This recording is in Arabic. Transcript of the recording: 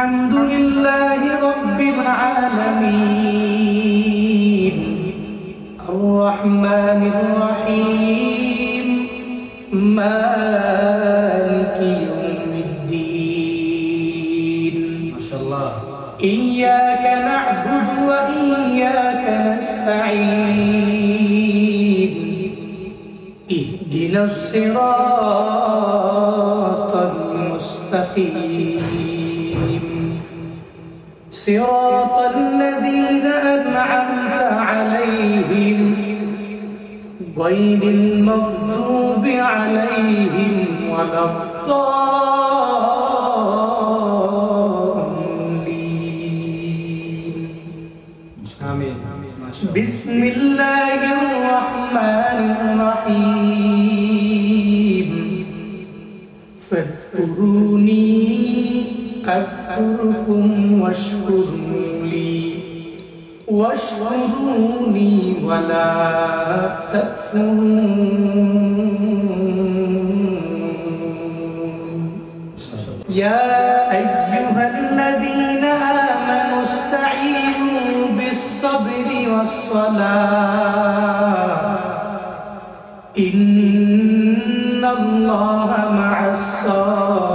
الحمد لله رب العالمين الرحمن الرحيم مالك يوم الدين ما شاء الله إياك نعبد وإياك نستعين اهدنا الصراط المستقيم صراط الذين أنعمت عليهم غير المغضوب عليهم ولا الضالين آمين بسم الله الرحمن الرحيم فاذكروني أذكركم واشكروني ولا تكفرون يا أيها الذين آمنوا استعينوا بالصبر والصلاة إن الله مع الصابرين